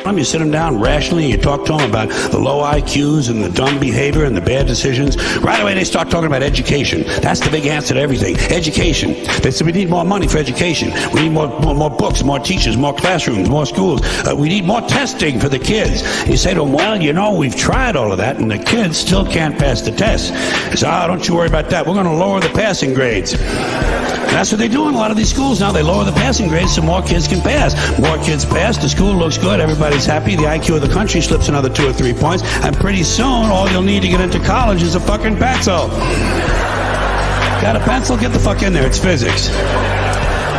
You sit them down rationally and you talk to them about the low IQs and the dumb behavior and the bad decisions. Right away they start talking about education. That's the big answer to everything. Education. They said we need more money for education. We need more books, more teachers, more classrooms, more schools. We need more testing for the kids. And you say to them, well, you know, we've tried all of that and the kids still can't pass the test. They say, oh, don't you worry about that. We're going to lower the passing grades. And that's what they do in a lot of these schools now. They lower the passing grades so more kids can pass. More kids pass, the school looks good, everybody's happy, the IQ of the country slips another 2 or 3 points, and pretty soon all you'll need to get into college is a fucking pencil. Got a pencil? Get the fuck in there, it's physics.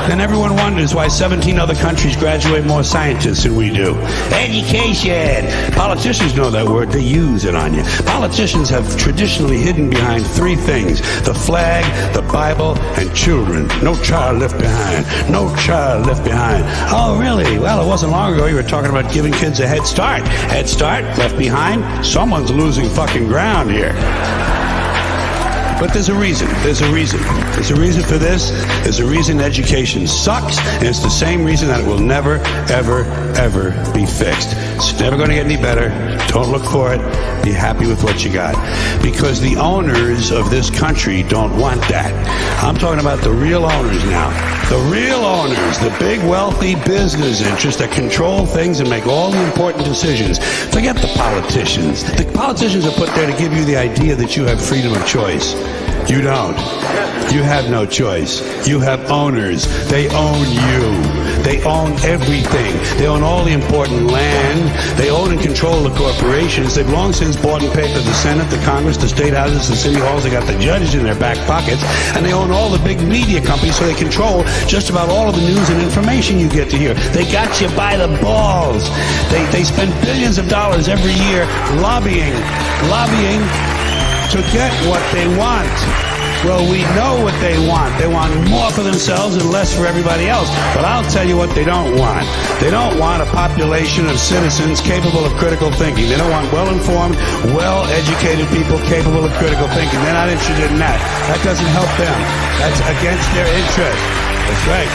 Then everyone wonders why 17 other countries graduate more scientists than we do. Education! Politicians know that word, they use it on you. Politicians have traditionally hidden behind 3 things: the flag, the Bible, and children. No child left behind. No child left behind. Oh, really? Well, it wasn't long ago you were talking about giving kids a head start. Head start, left behind? Someone's losing fucking ground here. But there's a reason. There's a reason. There's a reason for this. There's a reason education sucks, and it's the same reason that it will never, ever, ever be fixed. It's never going to get any better. Don't look for it. Be happy with what you got. Because the owners of this country don't want that. I'm talking about the real owners now. The real owners, the big wealthy business interests that control things and make all the important decisions. Forget the politicians. The politicians are put there to give you the idea that you have freedom of choice. You don't. You have no choice. You have owners. They own you. They own everything. They own all the important land. They own and control the corporations. They've long since bought and paid for the Senate, the Congress, the state houses, the city halls. They got the judges in their back pockets. And they own all the big media companies, so they control just about all of the news and information you get to hear. They got you by the balls. They spend billions of dollars every year lobbying to get what they want. Well, we know what they want. They want more for themselves and less for everybody else. But I'll tell you what they don't want. They don't want a population of citizens capable of critical thinking. They don't want well-informed, well-educated people capable of critical thinking. They're not interested in that. That doesn't help them. That's against their interest. That's right.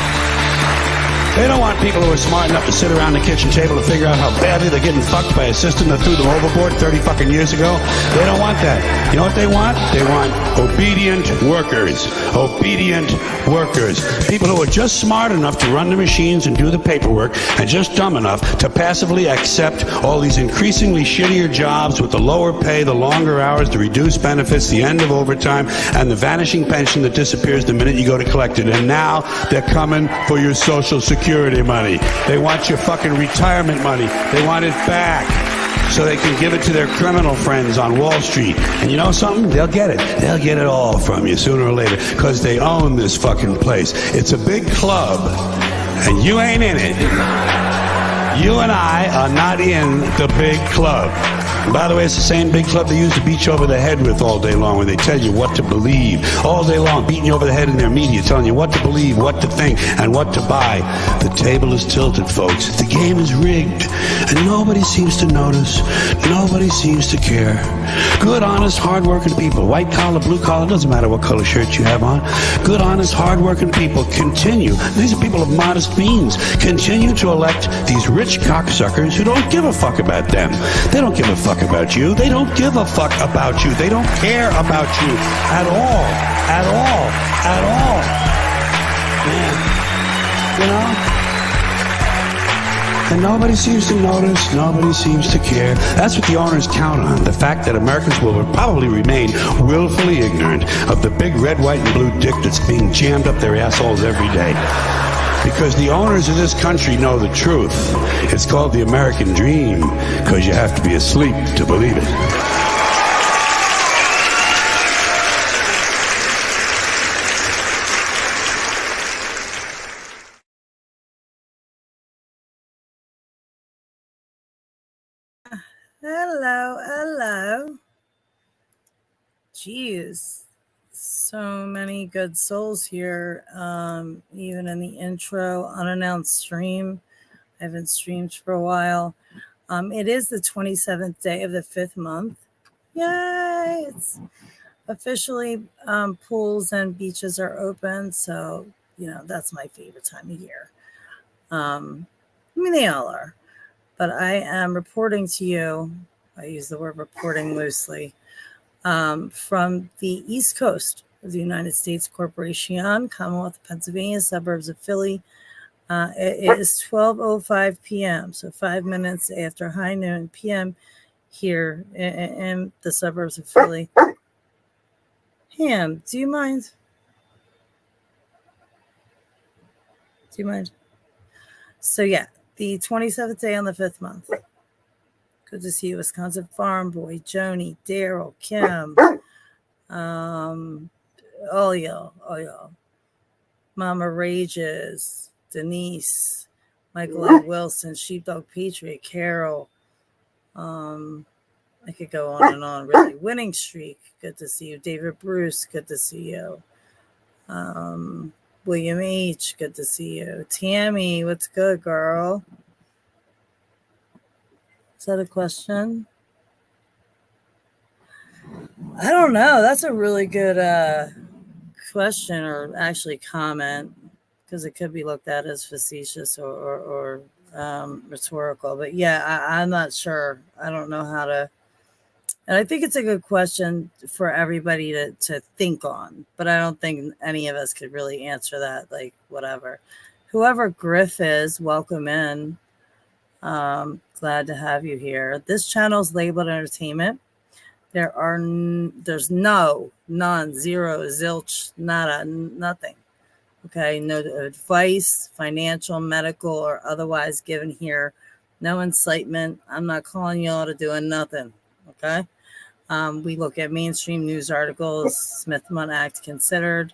They don't want people who are smart enough to sit around the kitchen table to figure out how badly they're getting fucked by a system that threw them overboard 30 fucking years ago. They don't want that. You know what they want? They want obedient workers. Obedient workers. People who are just smart enough to run the machines and do the paperwork, and just dumb enough to passively accept all these increasingly shittier jobs with the lower pay, the longer hours, the reduced benefits, the end of overtime, and the vanishing pension that disappears the minute you go to collect it. And now they're coming for your Social Security money. They want your fucking retirement money. They want it back so they can give it to their criminal friends on Wall Street. And you know something? They'll get it. They'll get it all from you sooner or later because they own this fucking place. It's a big club and you ain't in it. You and I are not in the big club. And by the way, it's the same big club they used to beat you over the head with all day long, where they tell you what to believe. All day long, beating you over the head in their media, telling you what to believe, what to think, and what to buy. The table is tilted, folks. The game is rigged. And nobody seems to notice. Nobody seems to care. Good, honest, hard-working people, white collar, blue collar, doesn't matter what color shirt you have on. Good, honest, hard-working people continue. These are people of modest means. Continue to elect these rich cocksuckers who don't give a fuck about them. They don't give a fuck about you. They don't give a fuck about you. They don't care about you at all. At all. At all. Man. You know? And nobody seems to notice. Nobody seems to care. That's what the owners count on. The fact that Americans will probably remain willfully ignorant of the big red, white, and blue dick that's being jammed up their assholes every day. Because the owners of this country know the truth. It's called the American dream, because you have to be asleep to believe it. Hello, hello. Jeez. So many good souls here, even in the intro, unannounced stream. I haven't streamed for a while. It is the 27th day of the 5th month. Yay! It's officially pools and beaches are open, so, you know, that's my favorite time of year. I mean, they all are. but I am reporting to you. I use the word reporting loosely, from the East Coast of the United States Corporation, Commonwealth of Pennsylvania, suburbs of Philly. It is 12:05 p.m., so 5 minutes after high noon p.m. here in the suburbs of Philly. Ham, do you mind? Do you mind? So yeah, the 27th day on the 5th month. Good to see you, Wisconsin Farm Boy, Joni, Daryl, Kim, all y'all. Mama Rages, Denise, Michael A. Wilson, Sheepdog Patriot, Carol. I could go on and on, really. Winning Streak, good to see you. David Bruce, good to see you. William H., good to see you. Tammy, what's good, girl? Is that a question? I don't know. That's a really good question, or actually comment, because it could be looked at as facetious or rhetorical. But yeah, I'm not sure. I don't know how to. And I think it's a good question for everybody to think on. But I don't think any of us could really answer that, like, whatever. Whoever Griff is, welcome in. Glad to have you here. This channel is labeled entertainment. There's none, zero, zilch, nada, nothing. Okay, no advice, financial, medical, or otherwise given here. No incitement. I'm not calling y'all to doing nothing. Okay. We look at mainstream news articles, Smith-Mundt Act considered.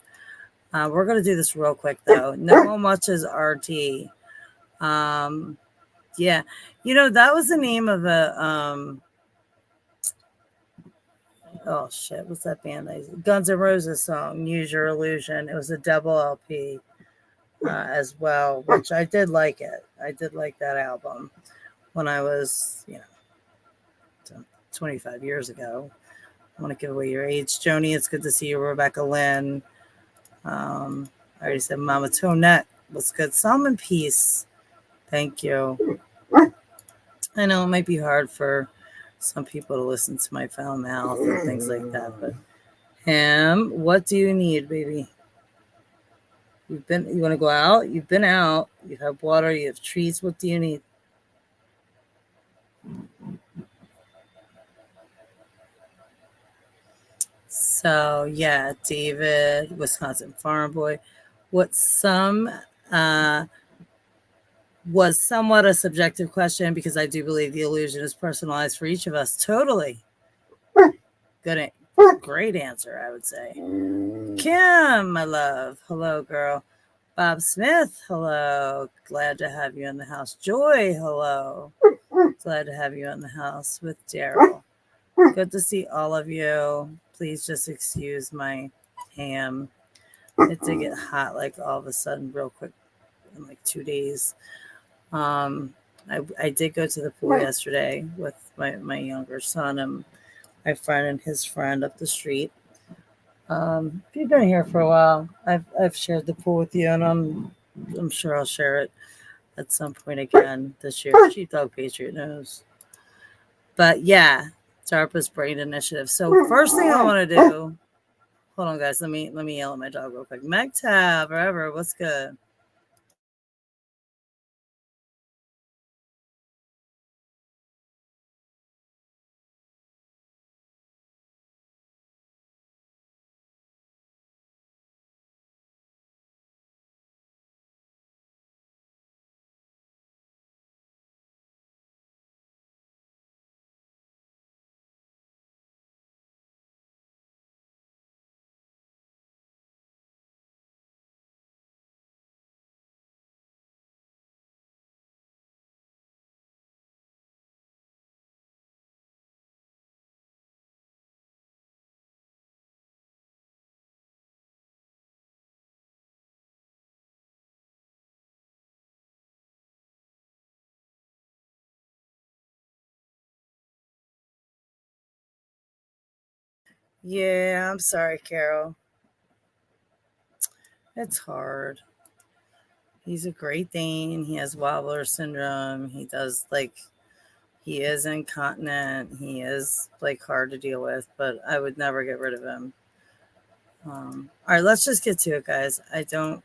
We're going to do this real quick, though. No one watches RT. Yeah. That was the name of a, oh shit, what's that band? Guns N' Roses song, Use Your Illusion. It was a double LP as well, which I did like it. I did like that album when I was, 25 years ago. I want to give away your age. Joni, it's good to see you. Rebecca Lynn. I already said Mama Tonette. What's good? Salmon Peace. Thank you. I know it might be hard for some people to listen to my foul mouth and things like that, but Ham, what do you need, baby? You want to go out? You've been out. You have water. You have treats. What do you need? So yeah, David, Wisconsin Farm Boy. Was somewhat a subjective question, because I do believe the illusion is personalized for each of us. Totally. Great answer, I would say. Kim, my love. Hello, girl. Bob Smith, hello. Glad to have you in the house. Joy, hello. Glad to have you in the house with Daryl. Good to see all of you. Please just excuse my ham. It did get hot, like, all of a sudden, real quick, in like 2 days. I did go to the pool yesterday with my younger son and my friend and his friend up the street. If you've been here for a while, I've shared the pool with you, and I'm sure I'll share it at some point again this year. Sheepdog Patriot knows. But yeah, DARPA's Brain Initiative. So first thing I want to do, hold on, guys. Let me yell at my dog real quick. MacTab, forever. What's good? Yeah, I'm sorry, Carol. It's hard. He's a Great Dane. He has wobbler syndrome. He does he is incontinent. He is hard to deal with, but I would never get rid of him. All right, let's just get to it, guys. I'm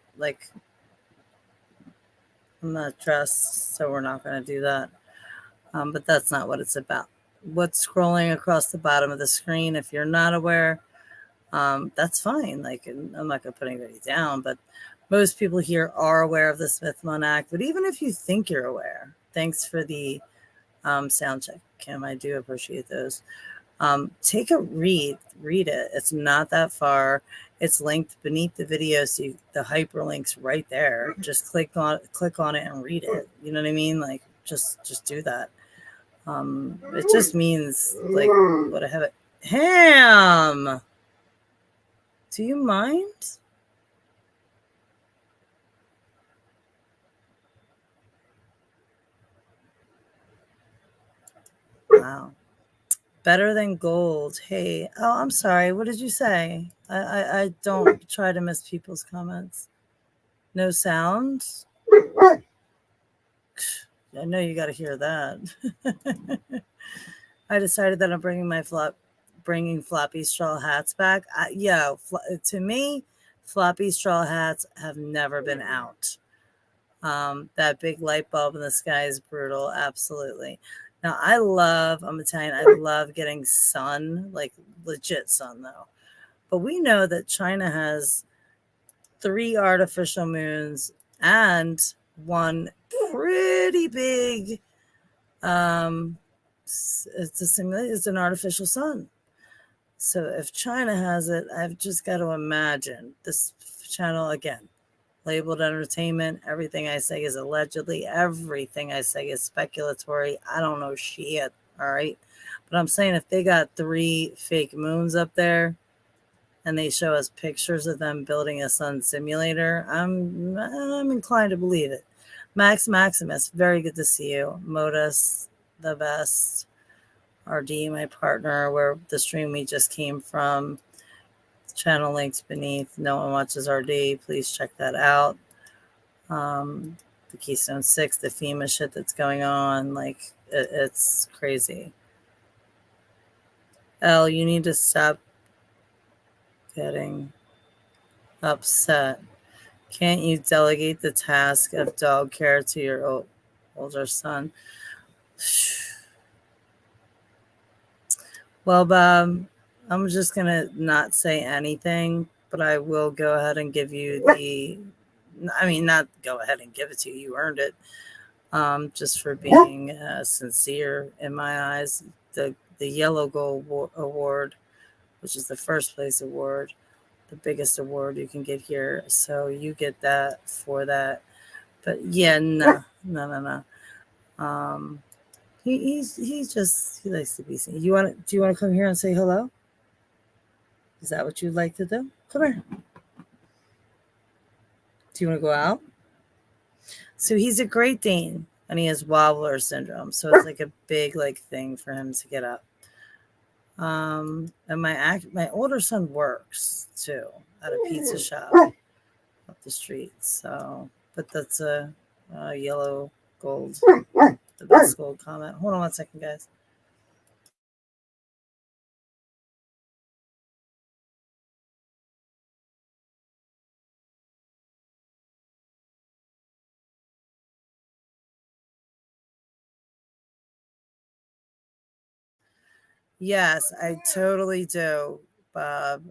not dressed, so we're not going to do that. But that's not what it's about. What's scrolling across the bottom of the screen, if you're not aware, that's fine. I'm not going to put anybody down, but most people here are aware of the Smith-Munn Act. But even if you think you're aware, thanks for the sound check, Kim. I do appreciate those. Take a read it. It's not that far. It's linked beneath the video, so the hyperlink's right there. Just click on it and read it. You know what I mean? Just do that. It just means what I have it. Ham, do you mind? Wow. Better than gold. Hey, I'm sorry. What did you say? I don't try to miss people's comments. No sound? I know you got to hear that. I decided that I'm bringing floppy straw hats back. To me, floppy straw hats have never been out. That big light bulb in the sky is brutal. Absolutely. Now, I'm Italian. I love getting sun, legit sun though. But we know that China has 3 artificial moons and one pretty big, it's an artificial sun. So if China has it, I've just got to imagine this channel again. Labeled entertainment. Everything I say is allegedly. Everything I say is speculatory. I don't know shit. All right. But I'm saying if they got 3 fake moons up there and they show us pictures of them building a sun simulator, I'm inclined to believe it. Max Maximus, very good to see you. Modus, the best. RD, my partner, where the stream we just came from. Channel links beneath. No one watches RD. Please check that out. The Keystone 6, the FEMA shit that's going on. It's crazy. Elle, you need to stop getting upset. Can't you delegate the task of dog care to your older son? Well, Bob, I'm just going to not say anything, but I will go ahead and give you not go ahead and give it to you. You earned it. Just for being sincere in my eyes. The Yellow Gold Award, which is the first place award, the biggest award you can get here. So you get that for that. But yeah, no. He likes to be seen. Do you want to come here and say hello? Is that what you'd like to do? Come here. Do you want to go out? So he's a Great Dane and he has wobbler syndrome. So it's a big thing for him to get up. And my older son works too at a pizza shop up the street. So, but that's a yellow gold. The best gold comment. Hold on 1 second, guys. Yes, I totally do, Bob.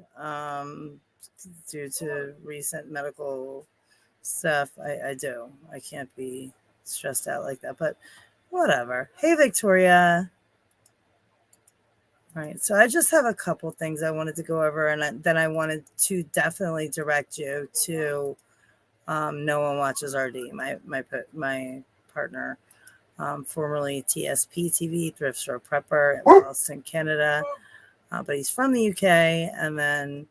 Due to recent medical stuff, I do. I can't be stressed out like that, but whatever. Hey, Victoria. All right, so I just have a couple things I wanted to go over, and then I wanted to definitely direct you to No One Watches RD, my partner, formerly TSP TV, Thrift Store Prepper in Boston, Canada, but he's from the UK, and then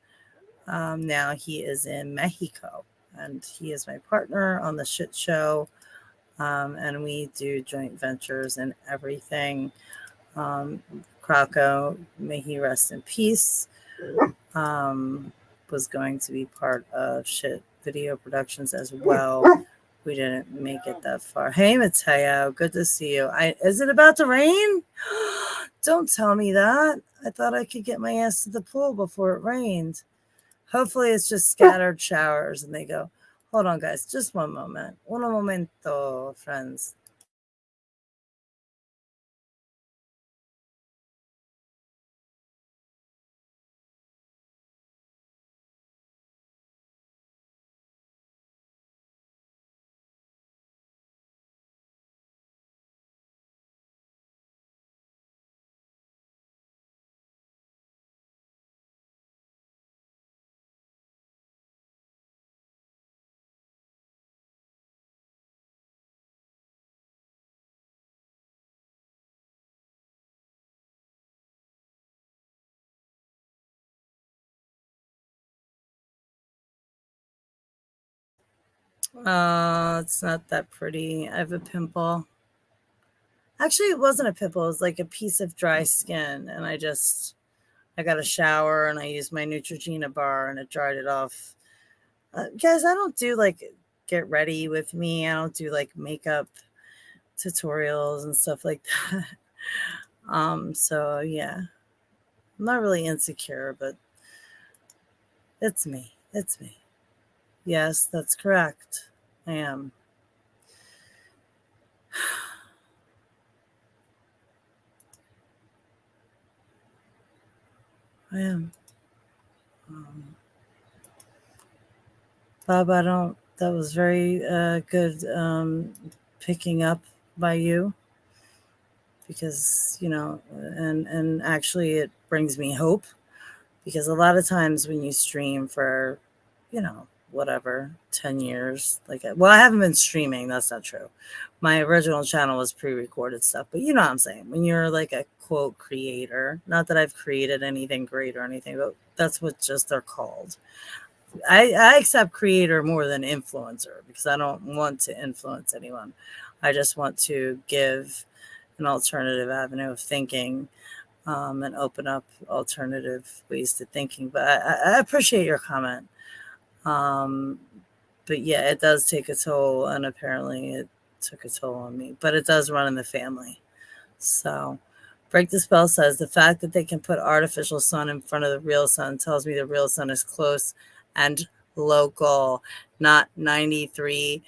now he is in Mexico, and he is my partner on the shit show, and we do joint ventures and everything. Krakow, may he rest in peace, was going to be part of Shit Video Productions as well. We didn't make it that far. Hey, Mateo, good to see you. Is it about to rain? Don't tell me that. I thought I could get my ass to the pool before it rained. Hopefully it's just scattered showers and they go. Hold on, guys. Just one moment. Un momento, friends. It's not that pretty. I have a pimple. Actually, it wasn't a pimple. It was like a piece of dry skin. And I got a shower and I used my Neutrogena bar and it dried it off. Guys, I don't do like get ready with me. I don't do like makeup tutorials and stuff like that. So yeah, I'm not really insecure, but it's me. It's me. Yes, that's correct. I am. I am. Bob, that was very good picking up by you because, and actually it brings me hope because a lot of times when you stream for, whatever, 10 years, I haven't been streaming. That's not true. My original channel was pre-recorded stuff, but you know what I'm saying? When you're like a quote creator, not that I've created anything great or anything, but that's what just they're called. I accept creator more than influencer because I don't want to influence anyone. I just want to give an alternative avenue of thinking and open up alternative ways to thinking. But I appreciate your comment. But yeah, it does take a toll, and apparently it took a toll on me. But it does run in the family. So Break the Spell says the fact that they can put artificial sun in front of the real sun tells me the real sun is close and local, not 93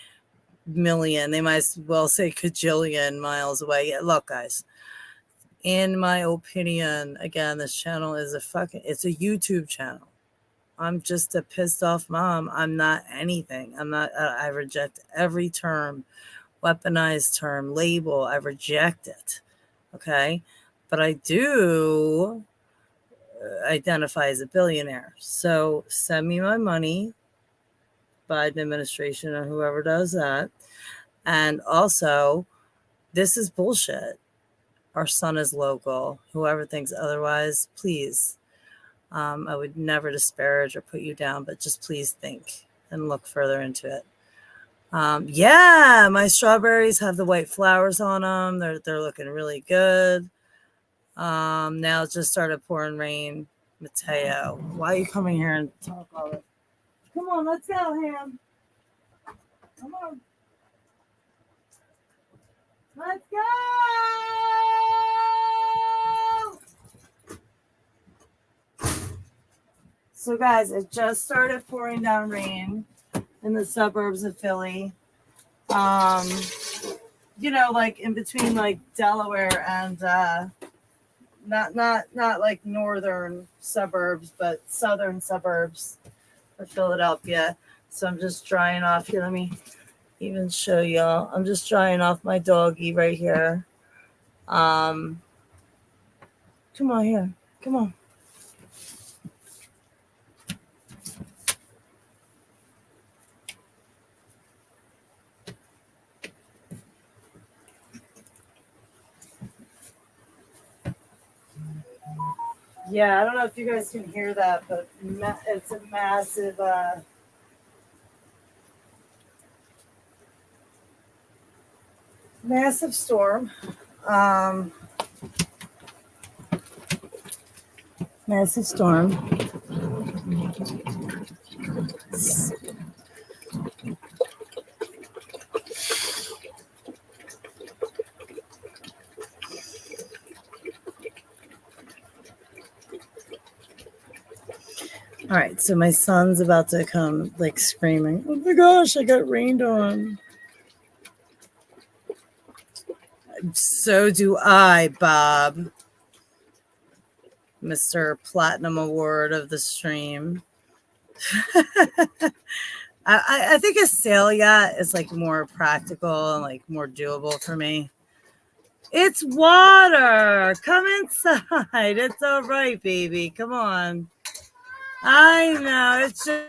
million. They might as well say cajillion miles away. Yeah, look, guys, in my opinion, again, this channel is it's a YouTube channel. I'm just a pissed off mom. I'm not anything. I reject every term, weaponized term, label. I reject it. Okay. But I do identify as a billionaire. So send me my money, Biden administration or whoever does that. And also, this is bullshit. Our sun is local. Whoever thinks otherwise, please. I would never disparage or put you down, but just please think and look further into it. Yeah, my strawberries have the white flowers on them. They're looking really good. Now it just started pouring rain. Mateo, why are you coming here and talk all this? Come on, let's go, Ham. Come on. Let's go! So guys, it just started pouring down rain in the suburbs of Philly. Like in between like Delaware and not like northern suburbs, but southern suburbs of Philadelphia. So I'm just drying off here. Let me even show y'all. I'm just drying off my doggy right here. Come on here. Come on. Yeah, I don't know if you guys can hear that, but it's a massive massive storm. Massive storm. All right, so my son's about to come, like screaming, "Oh my gosh, I got rained on." So do I, Bob, Mr. Platinum Award of the stream. I think a sail yacht is like more practical and like more doable for me. It's water. Come inside. It's all right, baby. Come on. I know. It's just.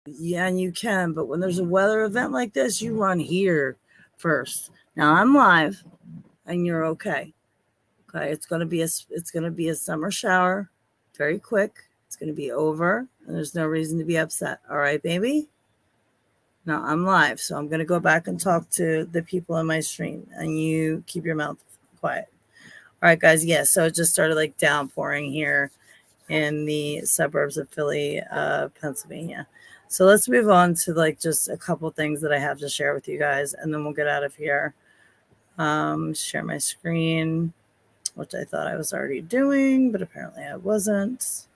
Yeah, and you can, but when there's a weather event like this, you run here first. Now I'm live, and you're okay. Okay, it's gonna be a summer shower, very quick. It's gonna be over, and there's no reason to be upset. All right, baby. Now I'm live, so I'm gonna go back and talk to the people on my stream, and you keep your mouth quiet. All right, guys. Yeah, so it just started like downpouring here in the suburbs of Philly, Pennsylvania. So let's move on to like just a couple things that I have to share with you guys, and then we'll get out of here. Share my screen, which I thought I was already doing, but apparently I wasn't.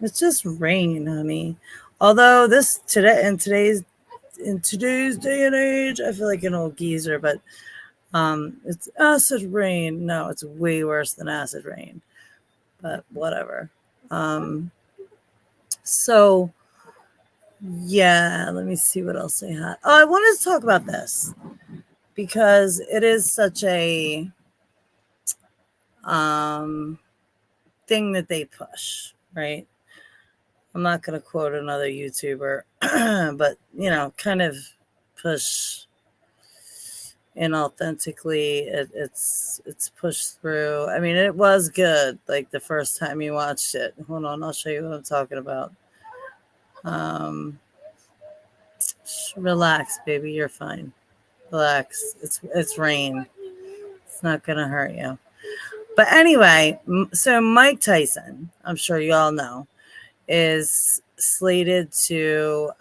It's just rain, honey. Although this today in today's day and age, I feel like an old geezer, but it's acid rain. No, it's way worse than acid rain, but whatever. So yeah, let me see what else I had. Oh, I wanted to talk about this because it is such a thing that they push, right? I'm not going to quote another YouTuber, but kind of push inauthentically. It's pushed through. I mean, it was good like the first time you watched it. Hold on, I'll show you what I'm talking about. Relax, baby, you're fine. Relax. It's rain. It's not gonna hurt you. But anyway, so Mike Tyson, I'm sure you all know, is slated to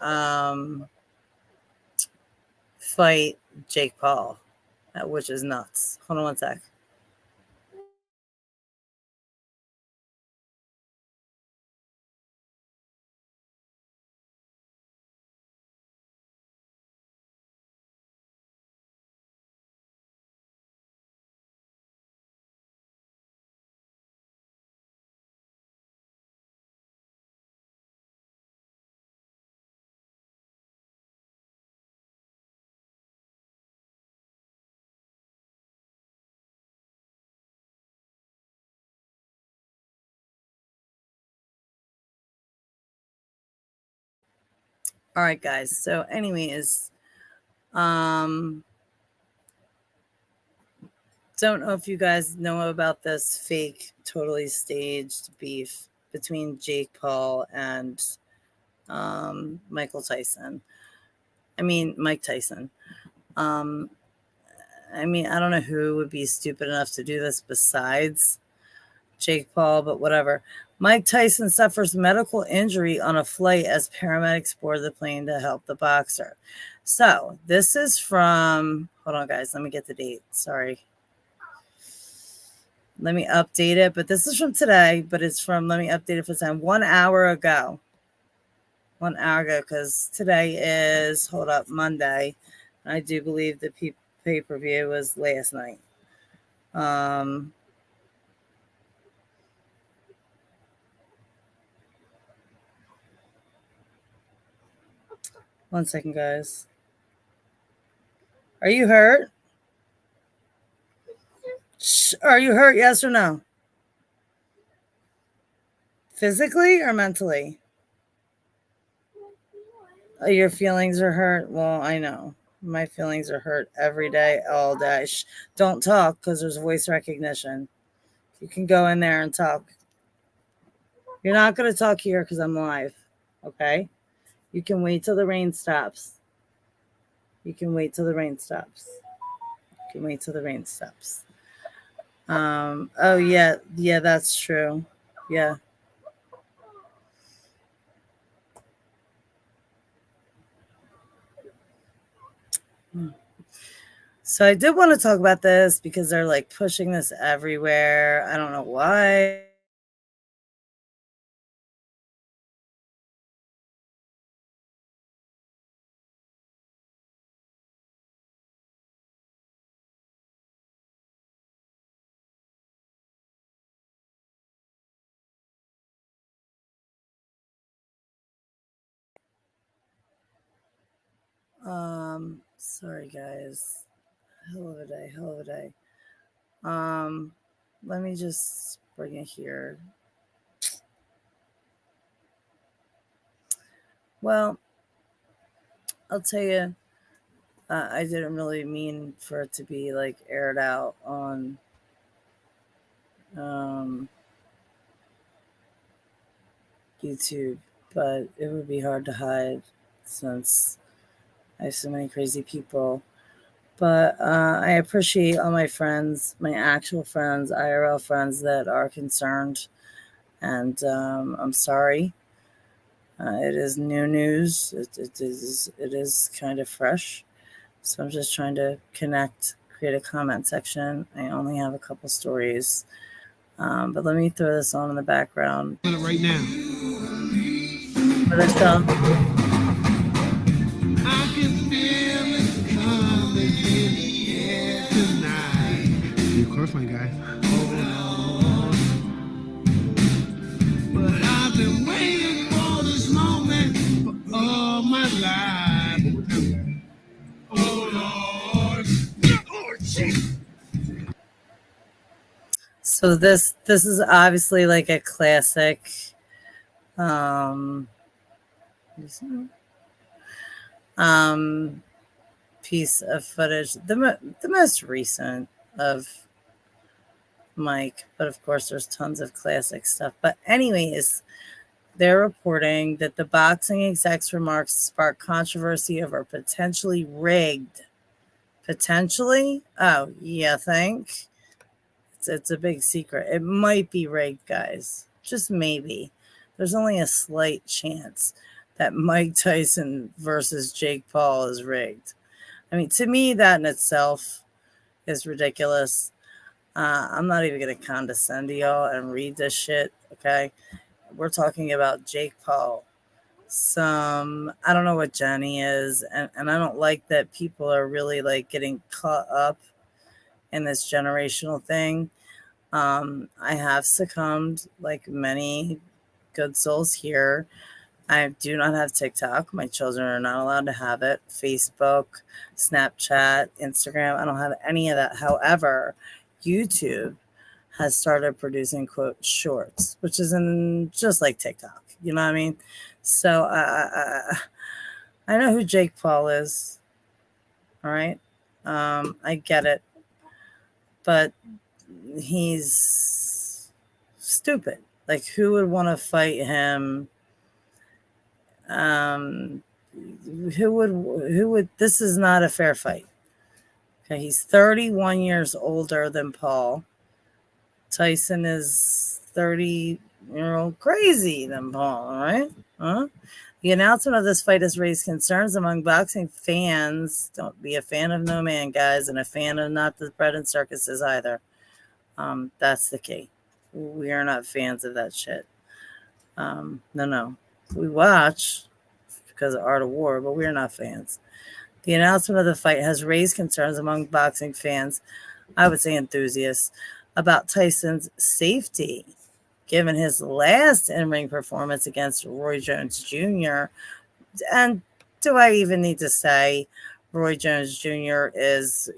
fight Jake Paul, which is nuts. Hold on one sec. All right, guys. So, anyways, don't know if you guys know about this fake, totally staged beef between Jake Paul and Michael Tyson. I mean, Mike Tyson. I mean, I don't know who would be stupid enough to do this besides Jake Paul, but whatever. Mike Tyson suffers medical injury on a flight as paramedics board the plane to help the boxer. So this is from, hold on, guys, let me get the date. Sorry. Let me update it, but this is from today, but it's from, let me update it for time, 1 hour ago. 1 hour ago, because today is, hold up, Monday. I do believe the pay-per-view was last night. One second, guys. Are you hurt? Are you hurt? Yes or no? Physically or mentally? Your feelings are hurt. Well, I know. My feelings are hurt every day, all day. Don't talk because there's voice recognition. You can go in there and talk. You're not going to talk here because I'm live. Okay? You can wait till the rain stops. You can wait till the rain stops. You can wait till the rain stops. Oh, yeah. Yeah, that's true. Yeah. So I did want to talk about this because they're like pushing this everywhere. I don't know why. Sorry guys. Hell of a day, hell of a day. Let me just bring it here. Well, I'll tell you, I didn't really mean for it to be like aired out on YouTube, but it would be hard to hide since I have so many crazy people. But I appreciate all my friends, my actual friends, IRL friends that are concerned. And I'm sorry. It is new news. It is kind of fresh. So I'm just trying to connect, create a comment section. I only have a couple stories. But let me throw this on in the background. Right now. What I tell? I can feel it coming in the air tonight. You curse my guy. Oh, but I've been waiting for this moment for all my life. Oh Lord. Oh, jeez. So this is obviously like a classic piece of footage, the most recent of Mike, but of course there's tons of classic stuff. But anyways, they're reporting that the boxing exec's remarks sparked controversy over potentially rigged. Potentially? Oh, yeah, think? It's a big secret. It might be rigged, guys. Just maybe. There's only a slight chance that Mike Tyson versus Jake Paul is rigged. I mean, to me, that in itself is ridiculous. I'm not even going to condescend to y'all and read this shit, okay? We're talking about Jake Paul. I don't know what Johnny is, and I don't like that people are really like getting caught up in this generational thing. I have succumbed, like many good souls here. I do not have TikTok. My children are not allowed to have it. Facebook, Snapchat, Instagram. I don't have any of that. However, YouTube has started producing quote shorts, which is just like TikTok. You know what I mean? So I know who Jake Paul is. All right. I get it. But he's stupid. Like, who would want to fight him? Who would, this is not a fair fight. Okay, he's 31 years older than Paul. Tyson is 30-year-old crazy than Paul, all right? Huh? The announcement of this fight has raised concerns among boxing fans. Don't be a fan of no man, guys, and a fan of not the bread and circuses either. That's the key. We are not fans of that shit. No. We watch because of Art of War, but we're not fans. The announcement of the fight has raised concerns among boxing fans, I would say enthusiasts, about Tyson's safety, given his last in-ring performance against Roy Jones Jr. And do I even need to say, Roy Jones Jr. is,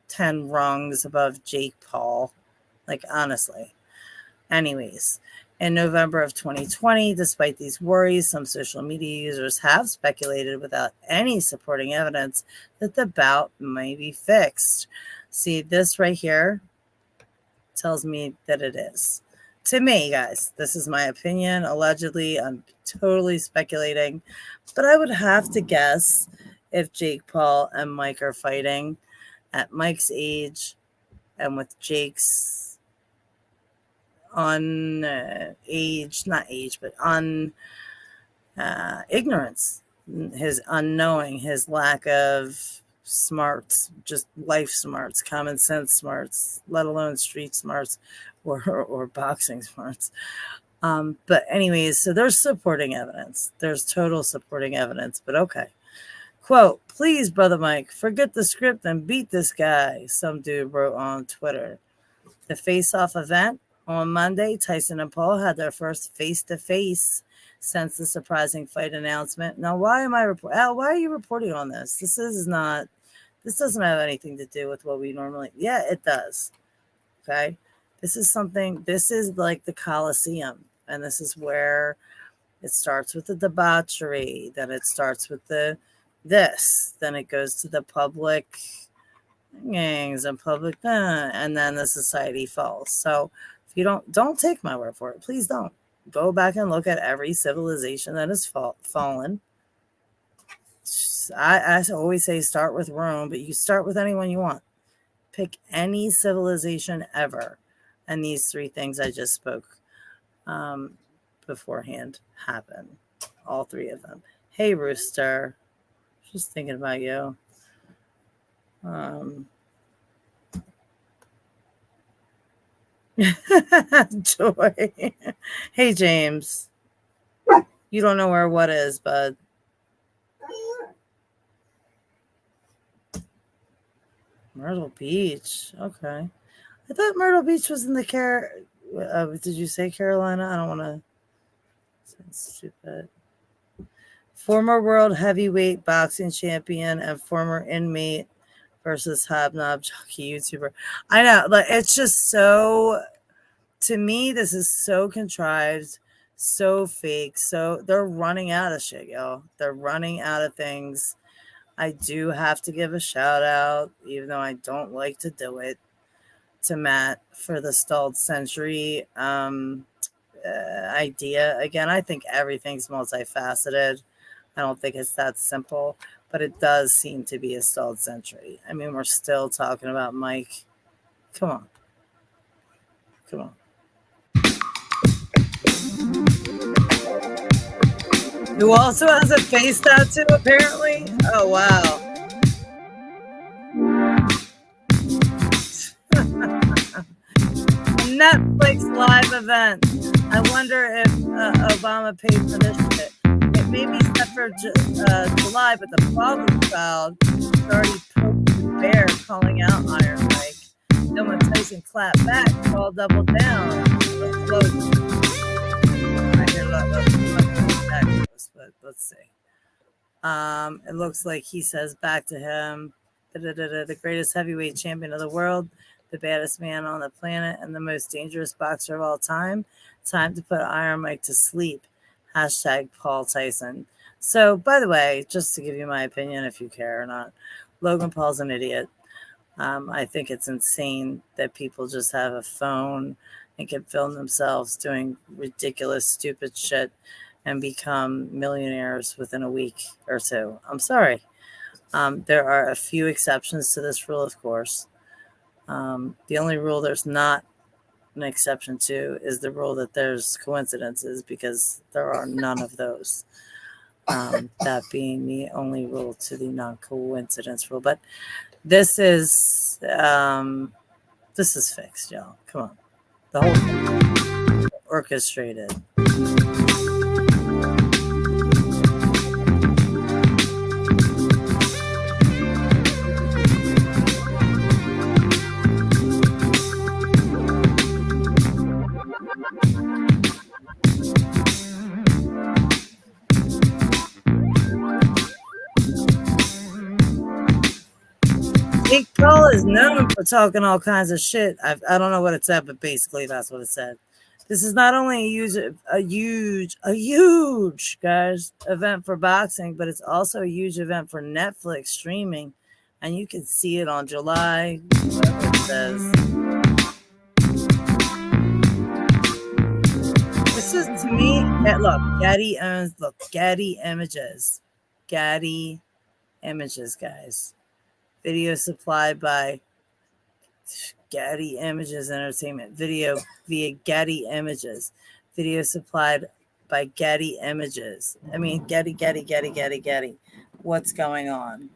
10 rungs above Jake Paul. Like, honestly. Anyways, in November of 2020, despite these worries, some social media users have speculated without any supporting evidence that the bout may be fixed. See, this right here tells me that it is. To me, guys, this is my opinion. Allegedly, I'm totally speculating, but I would have to guess if Jake Paul and Mike are fighting at Mike's age and with Jake's ignorance, his unknowing, his lack of smarts, just life smarts, common sense smarts, let alone street smarts or boxing smarts. But anyways, so there's supporting evidence. There's total supporting evidence, but okay. Quote, please, Brother Mike, forget the script and beat this guy, some dude wrote on Twitter. The face-off event on Monday, Tyson and Paul had their first face-to-face since the surprising fight announcement. Now, why are you reporting on this? This doesn't have anything to do with what we normally, yeah, it does. Okay. This is like the Coliseum, and this is where it starts with the debauchery, then it starts with then it goes to the public gangs and public, and then the society falls. So if you don't take my word for it, please don't. Go back and look at every civilization that has fallen. I always say start with Rome, but you start with anyone you want. Pick any civilization ever. And these three things I just spoke beforehand happen. All three of them. Hey, Rooster. Just thinking about you. Joy. Hey, James. You don't know where what is, bud. Myrtle Beach. Okay. I thought Myrtle Beach was in the did you say Carolina? I don't want to sound stupid. Former world heavyweight boxing champion and former inmate versus hobnob jockey YouTuber. I know, like, it's just so, to me, this is so contrived, so fake. So they're running out of shit, yo. They're running out of things. I do have to give a shout out, even though I don't like to do it, to Matt for the stalled century idea. Again, I think everything's multifaceted. I don't think it's that simple, but it does seem to be a stalled century. I mean, we're still talking about Mike. Come on. Who also has a face tattoo, apparently? Oh, wow. Netflix live event. I wonder if Obama paid for this shit. It may be set for July, but the problem child has already poked the bear, calling out Iron Mike. Then when Tyson clapped back, Paul doubled down. Let's see. It looks like he says back to him, the greatest heavyweight champion of the world, the baddest man on the planet, and the most dangerous boxer of all time. Time to put Iron Mike to sleep. Hashtag Paul Tyson. So, by the way, just to give you my opinion, if you care or not, Logan Paul's an idiot. I think it's insane that people just have a phone and can film themselves doing ridiculous, stupid shit and become millionaires within a week or two. I'm sorry. There are a few exceptions to this rule, of course. The only rule there's not an exception to is the rule that there's coincidences, because there are none of those. That being the only rule to the non-coincidence rule. But this is fixed, y'all. Come on. The whole thing orchestrated. Paul is known for talking all kinds of shit. I don't know what it said, but basically that's what it said. This is not only a huge guys event for boxing, but it's also a huge event for Netflix streaming, and you can see it on July. Whatever it says. This is to me. Look, Getty owns. Look, Getty Images. Getty Images, guys. Video supplied by Getty Images Entertainment. Video via Getty Images. Video supplied by Getty Images. I mean, Getty. What's going on?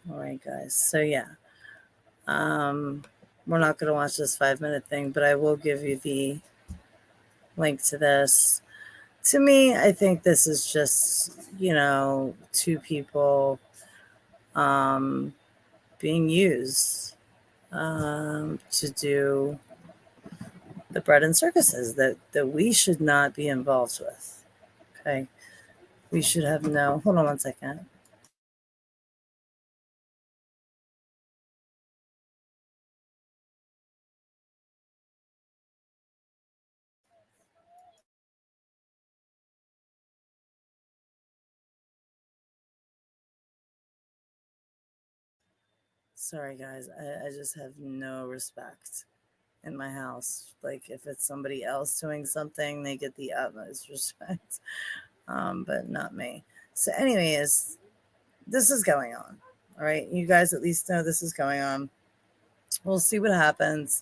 All right, guys. So, yeah. We're not going to watch this 5-minute thing, but I will give you the link to this. To me, I think this is just, two people being used to do the bread and circuses that we should not be involved with. Okay. We should have hold on one second. Sorry, guys. I just have no respect in my house. Like, if it's somebody else doing something, they get the utmost respect, but not me. So anyways, this is going on. All right. You guys at least know this is going on. We'll see what happens.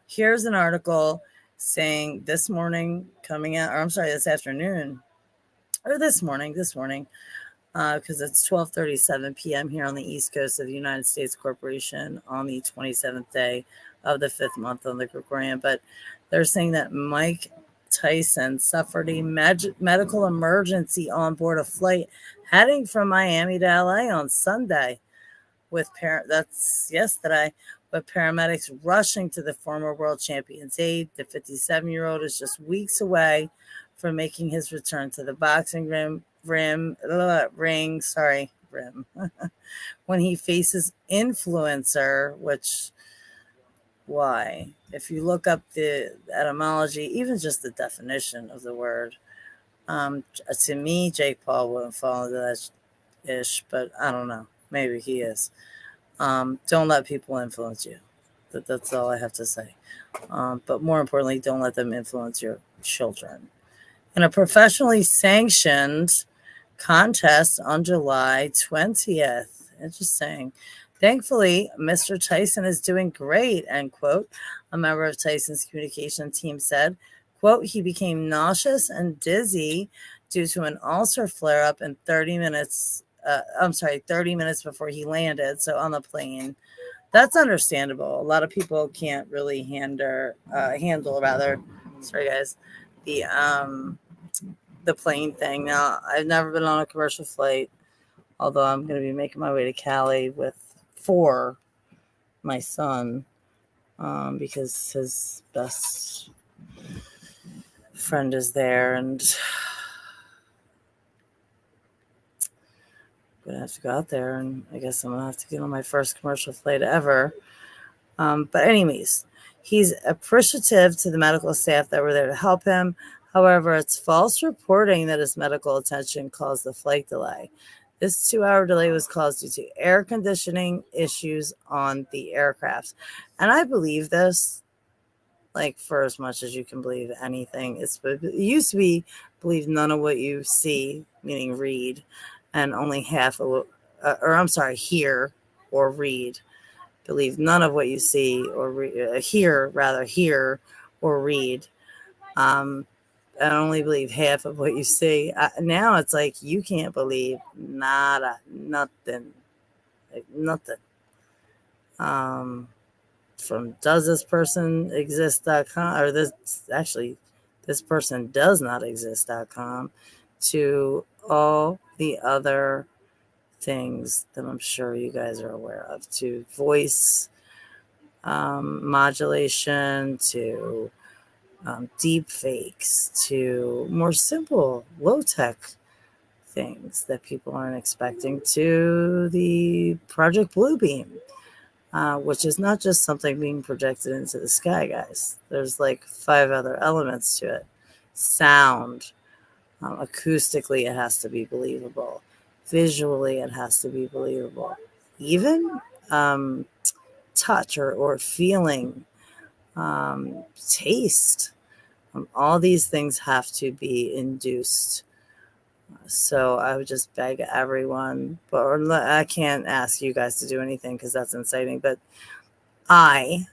Here's an article saying this morning coming out, or I'm sorry, this afternoon, or this morning, because it's 12:37 p.m. here on the East Coast of the United States Corporation on the 27th day of the 5th month on the Gregorian. But they're saying that Mike Tyson suffered a medical emergency on board a flight heading from Miami to LA on Sunday that's yesterday, with paramedics rushing to the former world champion's aid. The 57-year-old is just weeks away from making his return to the boxing ring when he faces influencer, which why? If you look up the etymology, even just the definition of the word, to me, Jake Paul wouldn't fall into that ish, but I don't know. Maybe he is. Don't let people influence you. That's all I have to say. But more importantly, don't let them influence your children. In a professionally sanctioned contest on July 20th. Interesting. Thankfully, Mr. Tyson is doing great, end quote. A member of Tyson's communication team said, quote, he became nauseous and dizzy due to an ulcer flare-up in 30 minutes before he landed, so on the plane. That's understandable. A lot of people can't really handle the plane thing. Now, I've never been on a commercial flight, although I'm going to be making my way to Cali for my son, because his best friend is there, and I'm going to have to go out there, and I guess I'm going to have to get on my first commercial flight ever. But anyways, he's appreciative to the medical staff that were there to help him. However, it's false reporting that his medical attention caused the flight delay. This 2-hour delay was caused due to air conditioning issues on the aircraft. And I believe this, like, for as much as you can believe anything. It used to be believe none of what you see, meaning read, and only half of hear or read. Believe none of what you see or hear or read. I only believe half of what you see. Now it's like you can't believe nothing. Like nothing. From does this person exist.com, or this person does not exist.com, to all the other things that I'm sure you guys are aware of, to voice modulation, to deep fakes to more simple, low-tech things that people aren't expecting, to the Project Bluebeam, which is not just something being projected into the sky, guys. There's like 5 other elements to it. Sound, acoustically, it has to be believable. Visually, it has to be believable. Even touch or feeling, taste. All these things have to be induced. So I would just beg everyone, or I can't ask you guys to do anything because that's inciting, but I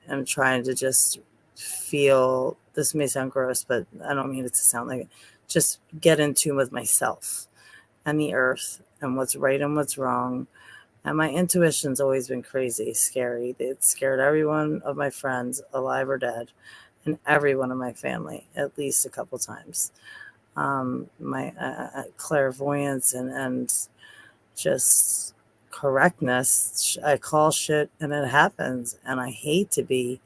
am trying to just feel, this may sound gross, but I don't mean it to sound like it, just get in tune with myself and the earth and what's right and what's wrong. And my intuition's always been crazy, scary. It scared every one of my friends, alive or dead, and every one of my family at least a couple times. My clairvoyance and just correctness. I call shit and it happens. And I hate to be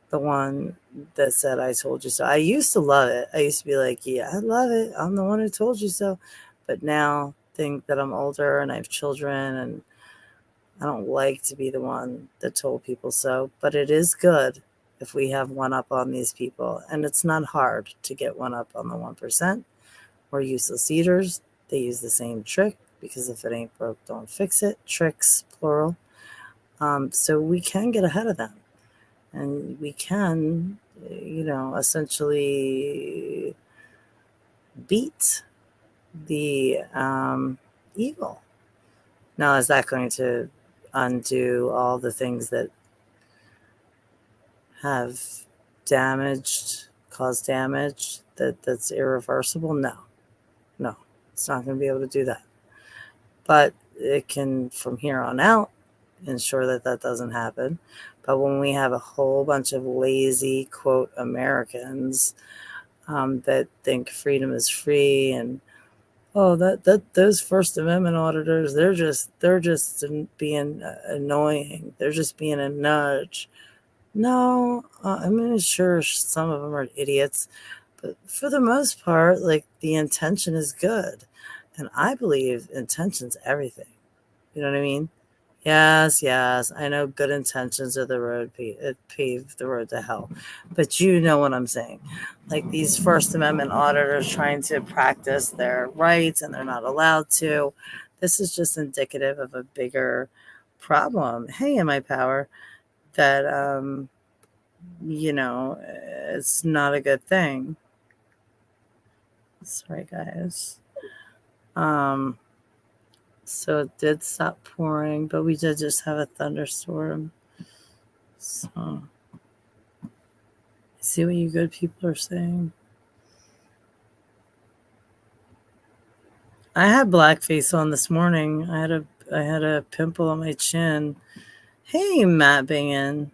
the one that said, I told you so. I used to love it. I used to be like, yeah, I love it. I'm the one who told you so. But now think that I'm older and I have children and I don't like to be the one that told people so. But it is good if we have one up on these people. And it's not hard to get one up on the 1%. We're useless eaters. They use the same trick because if it ain't broke, don't fix it. Tricks, plural. So we can get ahead of them. And we can, essentially beat the evil. Now, is that going to undo all the things that have caused damage that's irreversible? No, it's not going to be able to do that. But it can, from here on out, ensure that doesn't happen. But when we have a whole bunch of lazy, quote, Americans that think freedom is free and those First Amendment auditors, they're just being annoying. They're just being a nudge. No, I mean, sure, some of them are idiots, but for the most part, like, the intention is good. And I believe intention's everything. You know what I mean? Yes, I know good intentions are the road, pave the road to hell. But you know what I'm saying. Like these First Amendment auditors trying to practice their rights and they're not allowed to. This is just indicative of a bigger problem. Hey, in my power, that, it's not a good thing. Sorry, guys. So it did stop pouring, but we did just have a thunderstorm. So see what you good people are saying. I had blackface on this morning. I had a pimple on my chin. Hey, Matt Bingen.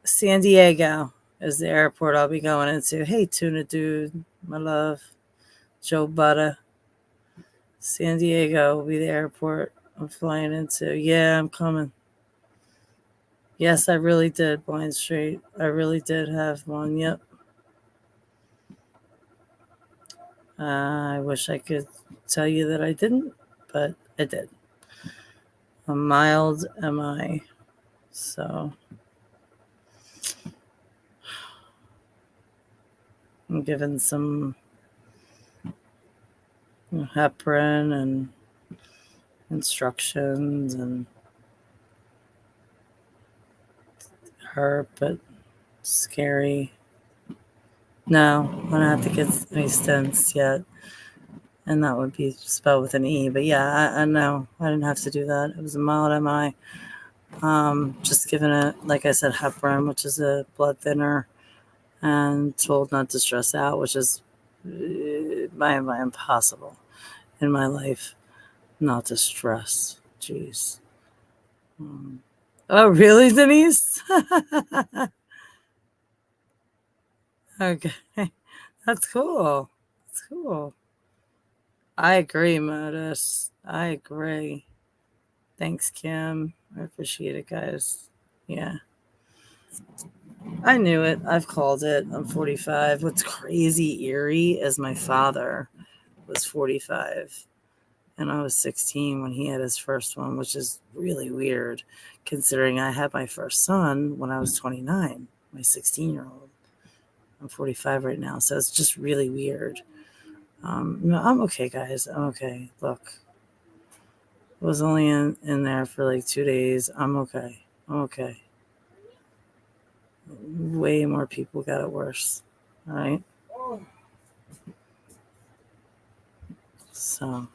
San Diego is the airport I'll be going into. Hey, Tuna Dude, my love. Joe Butter. San Diego will be the airport I'm flying into. Yeah, I'm coming. Yes, I really did, Blind Straight. I really did have one. Yep. I wish I could tell you that I didn't, but I did. A mild MI. So I'm given some heparin and instructions and herb, but scary. No, I don't have to get any stents yet. And that would be spelled with an E. But yeah, I know. I didn't have to do that. It was a mild MI. Just given it, like I said, heparin, which is a blood thinner, and told not to stress out, which is my impossible in my life not to stress. Jeez. Oh, really, Denise? Okay. That's cool. That's cool. I agree, Modus. I agree. Thanks, Kim. I appreciate it, guys. Yeah. I knew it. I've called it. I'm 45. What's crazy eerie is my father was 45 and I was 16 when he had his first one, which is really weird considering I had my first son when I was 29, my 16-year-old. I'm 45 right now, so it's just really weird. No, I'm okay, guys. I'm okay. Look, I was only in there for like 2 days. I'm okay. I'm okay. Way more people got it worse. All right. So,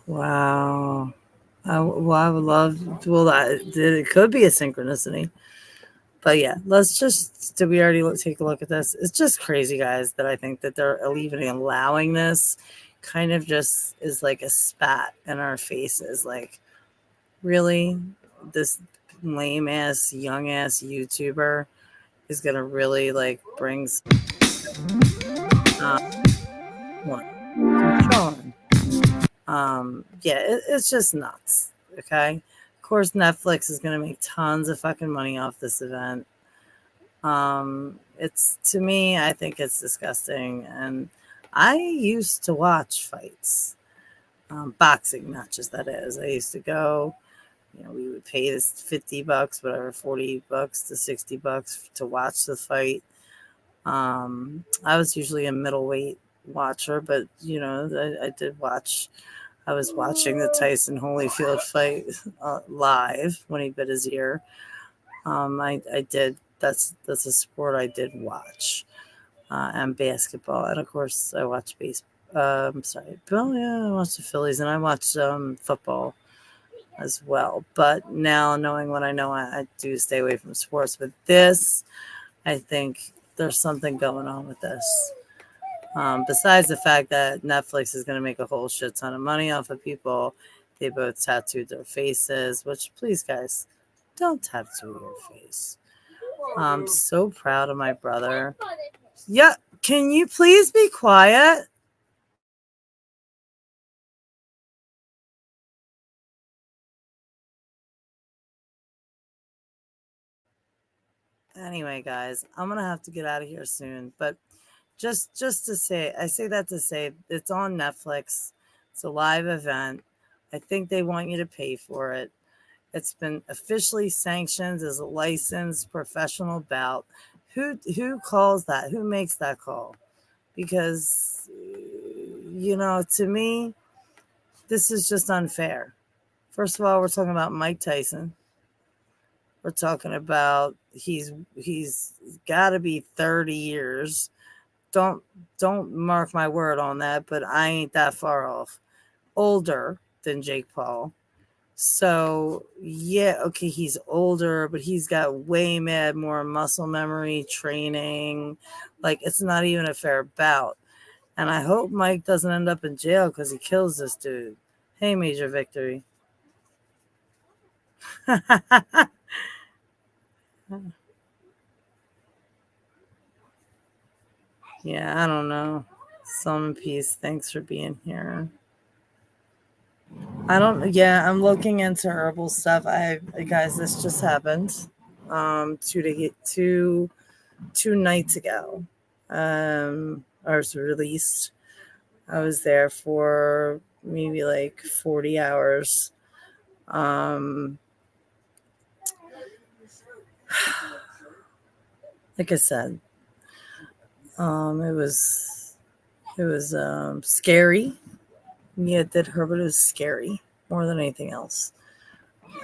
wow. Well, I would love. Well, it could be a synchronicity, but yeah. Let's just. Did we already take a look at this? It's just crazy, guys. That I think that they're even allowing this. Kind of just is like a spat in our faces. Like, really, this lame ass, young ass YouTuber is gonna really like bring. What? Sean. Yeah, it's just nuts. Okay. Of course, Netflix is going to make tons of fucking money off this event. It's to me, I think it's disgusting. And I used to watch fights, boxing matches, that is. I used to go, we would pay this $50, whatever, $40 to $60 to watch the fight. I was usually a middleweight watcher, but I did watch. I was watching the Tyson Holyfield fight live when he bit his ear. I did. That's a sport I did watch, and basketball, and of course I watched baseball. I'm sorry, well, yeah, I watched the Phillies, and I watched football as well. But now, knowing what I know, I do stay away from sports. But this, I think, there's something going on with this. Besides the fact that Netflix is going to make a whole shit ton of money off of people, they both tattooed their faces, which, please, guys, don't tattoo your face. I'm so proud of my brother. Yeah, can you please be quiet? Anyway, guys, I'm going to have to get out of here soon, but just to say, I say that to say it's on Netflix. It's a live event. I think they want you to pay for it. It's been officially sanctioned as a licensed professional bout. Who calls that? Who makes that call? Because to me, this is just unfair. First of all, we're talking about Mike Tyson. We're talking about he's got to be 30 years. Don't mark my word on that, but I ain't that far off. Older than Jake Paul. So, yeah, okay, he's older, but he's got way more muscle memory, training. Like, it's not even a fair bout. And I hope Mike doesn't end up in jail because he kills this dude. Hey, Major Victory. Yeah, I don't know. Some peace. Thanks for being here. I'm looking into herbal stuff. Guys, this just happened. 2 nights ago. I was released. I was there for maybe like 40 hours. Like I said, it was scary. Yeah, it did hurt, but it was scary more than anything else.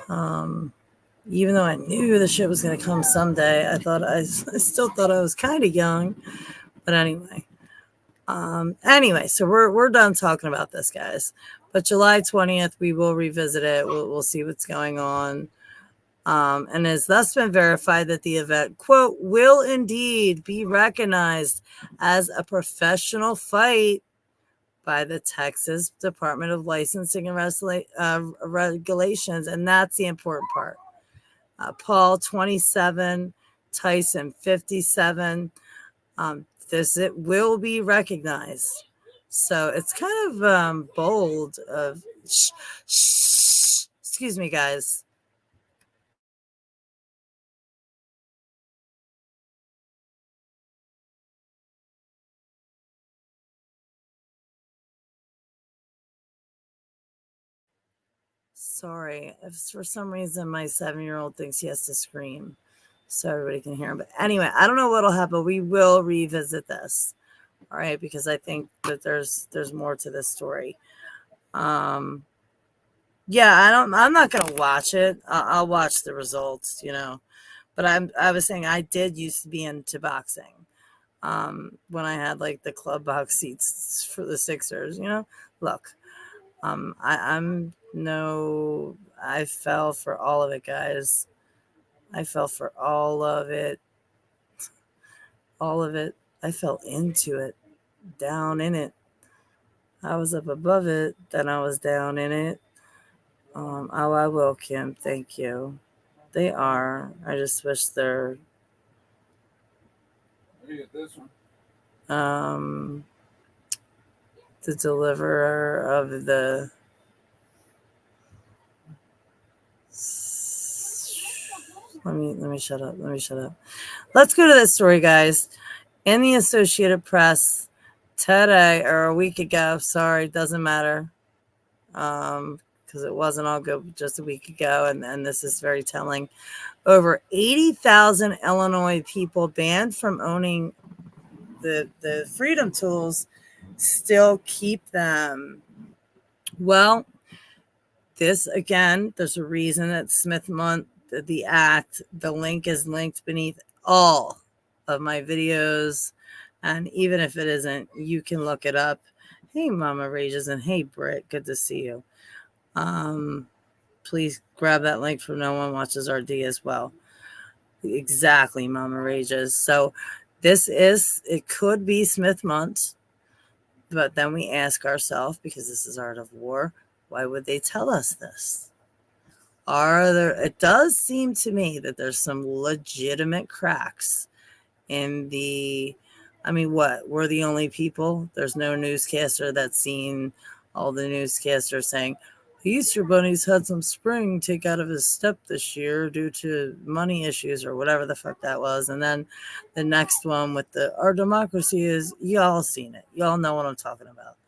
Even though I knew the shit was going to come someday, I still thought I was kind of young. But anyway, so we're done talking about this, guys. But July 20th, we will revisit it. We'll see what's going on. And has thus been verified that the event, quote, will indeed be recognized as a professional fight by the Texas Department of Licensing and Regulations. And that's the important part. Paul, 27, Tyson, 57. It will be recognized. So it's kind of bold of, excuse me, guys. Sorry, if for some reason my 7-year-old thinks he has to scream so everybody can hear him. But anyway, I don't know what'll happen. We will revisit this. All right, because I think that there's more to this story. Yeah, I'm not gonna watch it. I'll watch the results, But I was saying I did used to be into boxing. When I had like the club box seats for the Sixers, Look, I fell for all of it, guys. I fell for all of it. All of it. I fell into it, down in it. I was up above it, then I was down in it. I will, Kim. Thank you. They are. I just wish they're. This one. The deliverer of the. Let me shut up. Let's go to this story, guys. In the Associated Press today, or a week ago. Sorry, doesn't matter. Because it wasn't all good just a week ago, and this is very telling. Over 80,000 Illinois people banned from owning the freedom tools still keep them. Well, this again, there's a reason that Smith Month, the act, the link is linked beneath all of my videos. And even if it isn't, you can look it up. Hey, Mama Rages, and hey, Britt, good to see you. Please grab that link from No One Watches RD as well. Exactly, Mama Rages. So it could be Smith Month, but then we ask ourselves, because this is Art of War, why would they tell us this? It does seem to me that there's some legitimate cracks in what? We're the only people. There's no newscaster that's seen all the newscasters saying, the Easter Bunny's had some spring take out of his step this year due to money issues or whatever the fuck that was. And then the next one with our democracy is, y'all seen it. Y'all know what I'm talking about.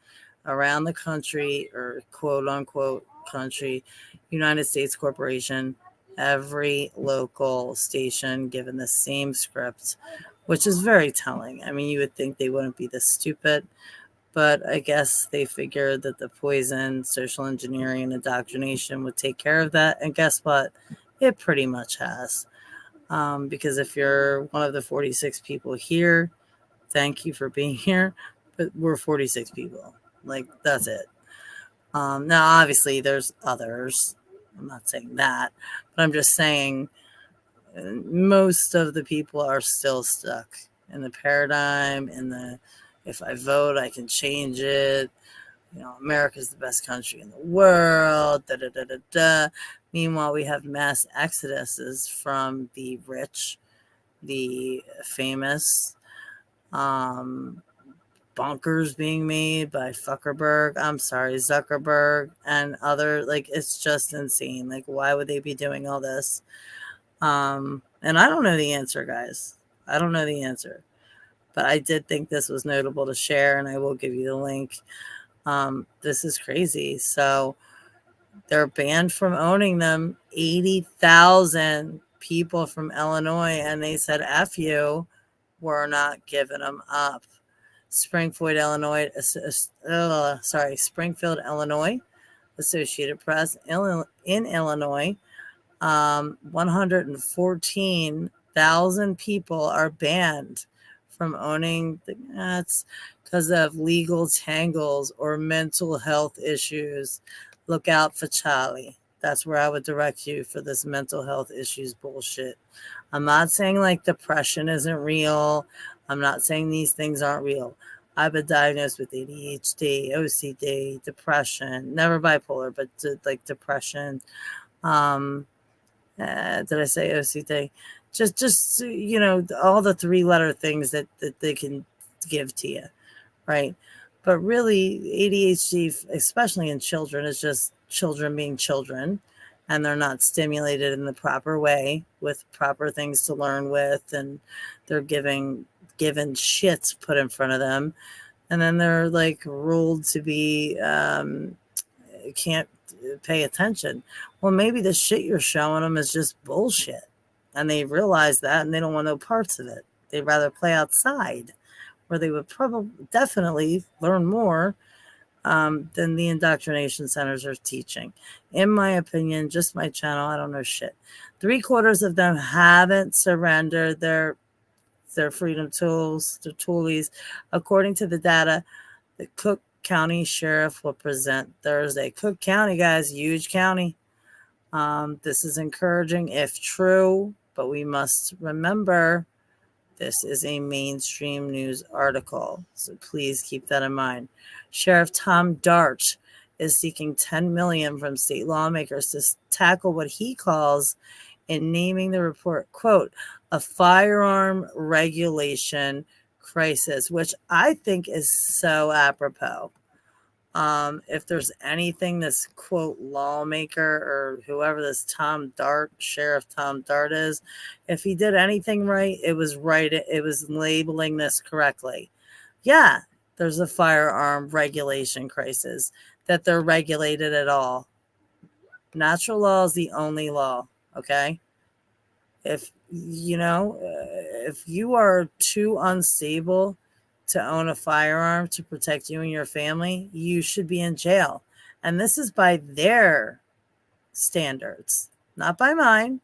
Around the country, or quote unquote country, United States Corporation, every local station given the same script, which is very telling. I mean, you would think they wouldn't be this stupid. But I guess they figured that the poison, social engineering, and indoctrination would take care of that. And guess what? It pretty much has. Because if you're one of the 46 people here, thank you for being here. But we're 46 people. Like, that's it. Now, obviously, there's others. I'm not saying that. But I'm just saying most of the people are still stuck in the paradigm, if I vote, I can change it. America's the best country in the world. Da, da, da, da, da. Meanwhile, we have mass exoduses from the rich, the famous, bunkers being made by Zuckerberg and other. It's just insane. Why would they be doing all this? And I don't know the answer, guys. I don't know the answer. But I did think this was notable to share, and I will give you the link. This is crazy. So they're banned from owning them. 80,000 people from Illinois, and they said, F you, we're not giving them up. Springfield, Illinois, Associated Press in Illinois. 114,000 people are banned from owning. That's because of legal tangles or mental health issues. Look out for Charlie. That's where I would direct you for this mental health issues bullshit. I'm not saying depression isn't real. I'm not saying these things aren't real. I've been diagnosed with ADHD, OCD, depression, never bipolar, but depression. Did I say OCD? Just all the 3-letter things that they can give to you, right? But really, ADHD, especially in children, is just children being children, and they're not stimulated in the proper way with proper things to learn with, and they're given shits put in front of them, and then they're ruled to be can't pay attention. Well, maybe the shit you're showing them is just bullshit, and they realize that, and they don't want no parts of it. They'd rather play outside, where they would definitely learn more than the indoctrination centers are teaching. In my opinion, just my channel, I don't know shit. 3/4 of them haven't surrendered their freedom tools, their toolies, according to the data the Cook County Sheriff will present Thursday. Cook County, guys, huge county. This is encouraging if true, but we must remember this is a mainstream news article, so please keep that in mind. Sheriff Tom Dart is seeking $10 million from state lawmakers to tackle what he calls, in naming the report, quote, a firearm regulation crisis, which I think is so apropos. If there's anything this, quote, lawmaker or whoever this Tom Dart, Sheriff Tom Dart is, if he did anything right, it was right. It was labeling this correctly. Yeah, there's a firearm regulation crisis, that they're regulated at all. Natural law is the only law, okay? If if you are too unstable to own a firearm to protect you and your family, you should be in jail. And this is by their standards, not by mine.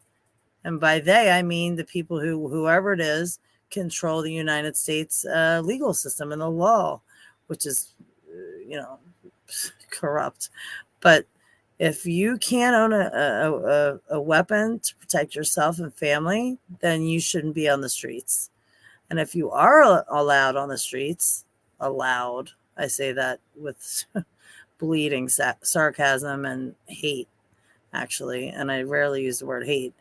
And by they, I mean the people whoever it is, control the United States legal system and the law, which is, corrupt. But if you can't own a weapon to protect yourself and family, then you shouldn't be on the streets. And if you are allowed on the streets, I say that with bleeding sarcasm and hate, actually, and I rarely use the word hate,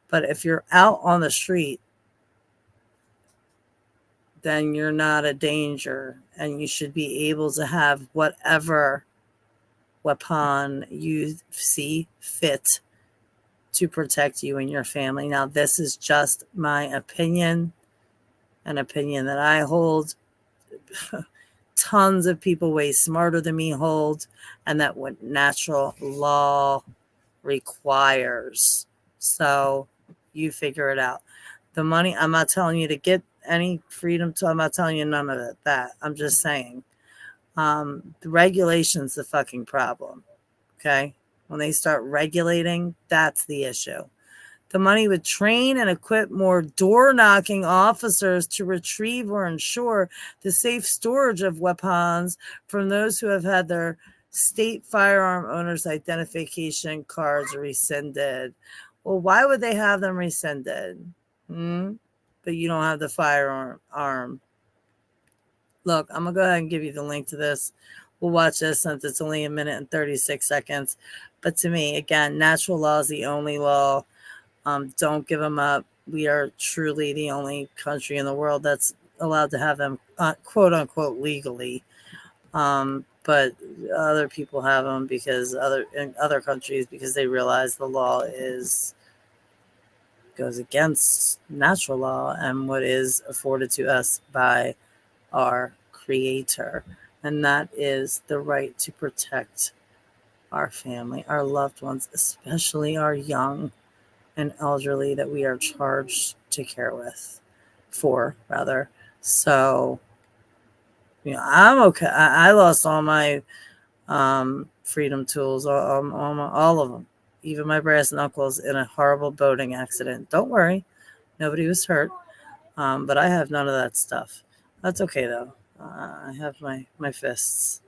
but if you're out on the street, then you're not a danger, and you should be able to have whatever weapon you see fit to protect you and your family. Now, this is just my opinion, an opinion that I hold. Tons of people way smarter than me hold, and that what natural law requires. So you figure it out. The money, I'm not telling you to get any freedom to, I'm not telling you none of that. I'm just saying the regulation's the fucking problem. Okay? When they start regulating, that's the issue. The money would train and equip more door-knocking officers to retrieve or ensure the safe storage of weapons from those who have had their state firearm owners' identification cards rescinded. Well, why would they have them rescinded? But you don't have the firearm. Look, I'm going to go ahead and give you the link to this. We'll watch this since it's only a minute and 36 seconds. But to me, again, natural law is the only law. Don't give them up. We are truly the only country in the world that's allowed to have them, quote unquote, legally. But other people have them in other countries because they realize the law goes against natural law and what is afforded to us by our Creator. And that is the right to protect our family, our loved ones, especially our young and elderly that we are charged to care for. So, I'm okay. I lost all my freedom tools, all of them, even my brass knuckles, in a horrible boating accident. Don't worry, nobody was hurt, but I have none of that stuff. That's okay, though. I have my fists.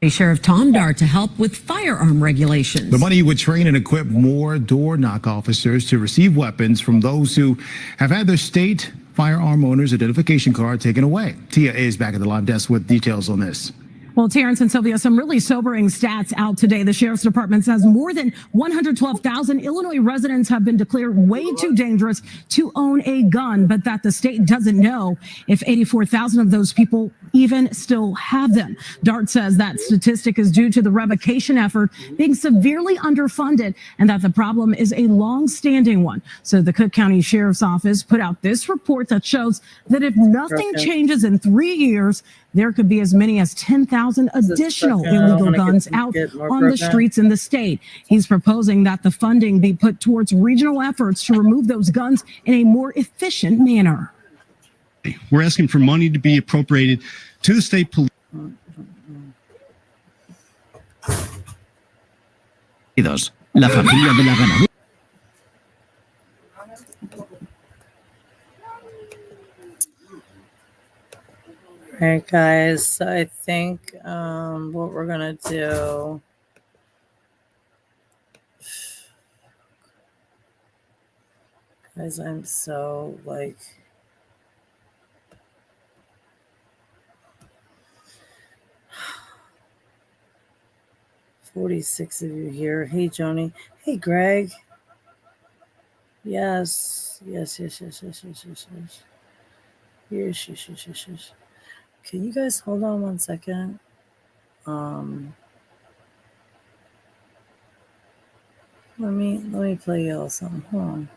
Sheriff Tom Dart to help with firearm regulations. The money would train and equip more door knock officers to receive weapons from those who have had their state firearm owners' identification card taken away. Tia is back at the live desk with details on this. Well, Terrence and Sylvia, some really sobering stats out today. The Sheriff's Department says more than 112,000 Illinois residents have been declared way too dangerous to own a gun, but that the state doesn't know if 84,000 of those people even still have them. Dart says that statistic is due to the revocation effort being severely underfunded and that the problem is a long-standing one. So the Cook County Sheriff's Office put out this report that shows that if nothing changes in 3 years, there could be as many as 10,000 100,000 additional fucking- I illegal wanna guns get out more on the broken. streets in the state. He's proposing that the funding be put towards regional efforts to remove those guns in a more efficient manner. We're asking for money to be appropriated to the state police. La familia de la ganadera. All right, guys. So I think what we're gonna do. Guys, I'm so like. $46 of you here. Hey, Joni. Hey, Greg. Yes. Yes. Yes. Can you guys hold on 1 second? Let me play y'all something. Hold on.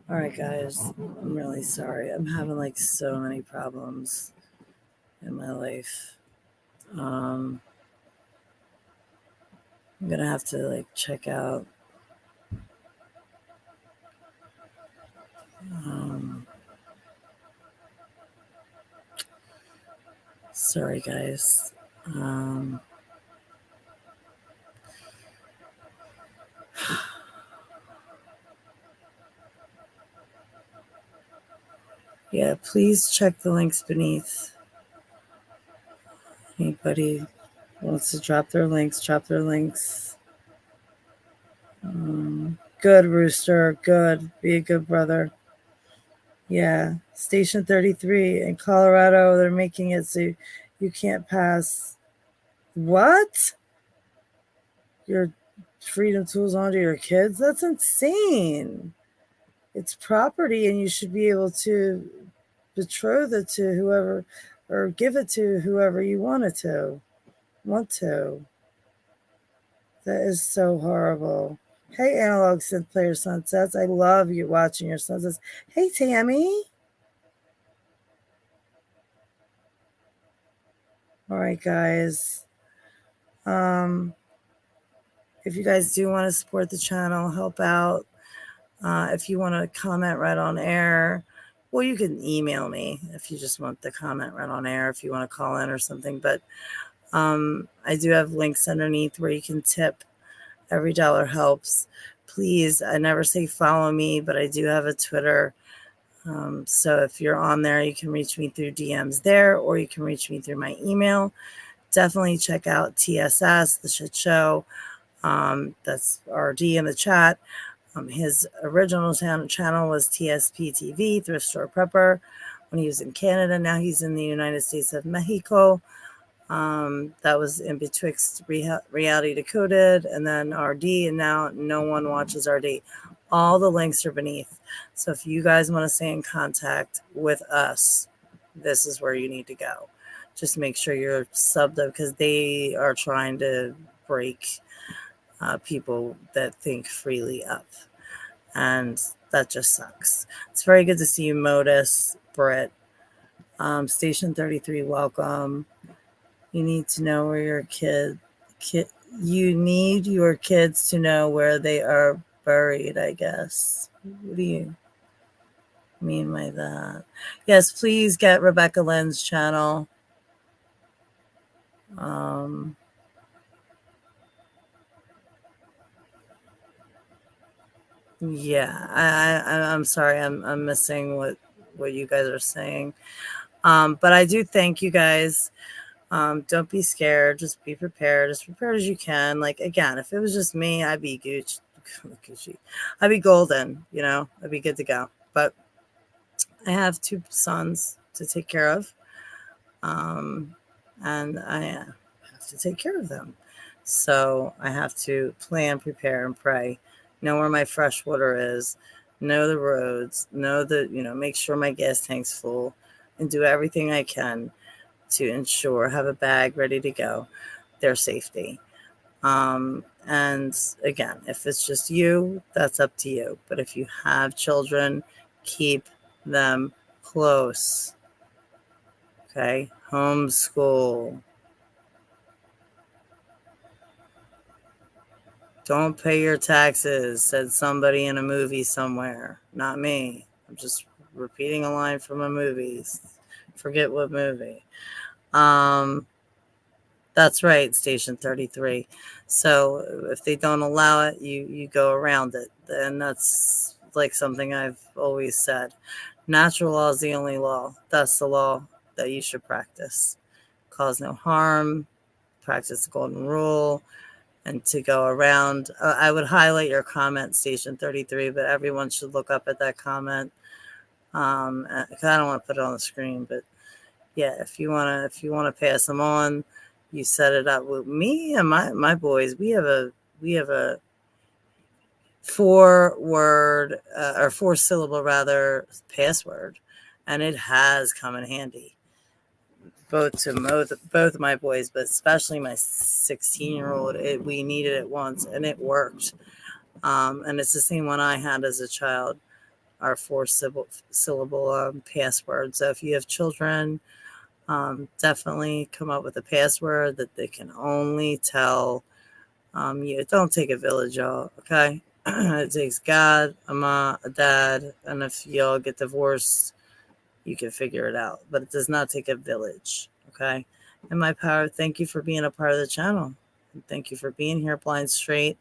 All right, guys. I'm really sorry. I'm having like so many problems in my life. I'm gonna have to like check out. Sorry, guys. Yeah, please check the links beneath. Anybody wants to drop their links, drop their links. Good, Rooster. Good. Be a good brother. Yeah. Station 33 in Colorado, they're making it so you can't pass. What? Your freedom tools onto your kids? That's insane. It's property and you should be able to betroth it to whoever or give it to whoever you want to. That is so horrible. Hey, Analog Synth Player Sunsets. I love you watching your sunsets. Hey, Tammy. All right, guys. If you guys do want to support the channel, help out. If you want to comment right on air, well, you can email me if you just want the comment right on air, if you want to call in or something. But I do have links underneath where you can tip. Every dollar helps. Please, I never say follow me, but I do have a Twitter. So if you're on there, you can reach me through DMs there, or you can reach me through my email. Definitely check out T.S.S, the shit show. That's RD in the chat. His original channel was TSP TV, Thrift Store Prepper, when he was in Canada. Now he's in the United States of Mexico. That was in betwixt Reality Decoded and then RD, and now no one watches RD. All the links are beneath. So if you guys want to stay in contact with us, this is where you need to go. Just make sure you're subbed up, because they are trying to break people that think freely up. And that just sucks. It's very good to see you, Modus, Britt. Station 33, welcome. You need to know where your you need your kids to know where they are buried, I guess. What do you mean by that? Yes, please get Rebecca Lynn's channel. Yeah, I'm sorry, I'm missing what you guys are saying. But I do thank you guys. Don't be scared. Just be prepared. As prepared as you can. Like, again, if it was just me, I'd be Gucci. I'd be golden, I'd be good to go. But I have 2 sons to take care of. And I have to take care of them. So I have to plan, prepare, and pray. Know where my fresh water is. Know the roads. Know make sure my gas tank's full. And do everything I can to ensure, have a bag ready to go, their safety. And again, if it's just you, that's up to you. But if you have children, keep them close. Okay? Homeschool. Don't pay your taxes, said somebody in a movie somewhere. Not me. I'm just repeating a line from a movie. Forget what movie. That's right, Station 33. So if they don't allow it, you go around it. And that's like something I've always said. Natural law is the only law. That's the law that you should practice. Cause no harm, practice the golden rule, and to go around. I would highlight your comment, Station 33, but everyone should look up at that comment. Because I don't want to put it on the screen, but yeah, if you want to pass them on, you set it up with me and my boys. We have a 4-word or 4-syllable rather password, and it has come in handy. Both of my boys, but especially my 16-year-old. We needed it once, and it worked. And it's the same one I had as a child. Our 4-syllable password. So if you have children, definitely come up with a password that they can only tell you. Don't take a village, y'all. Okay, it takes God, a mom, a dad, and if y'all get divorced, you can figure it out. But it does not take a village. Okay, and my power. Thank you for being a part of the channel. And thank you for being here, Blind Straight.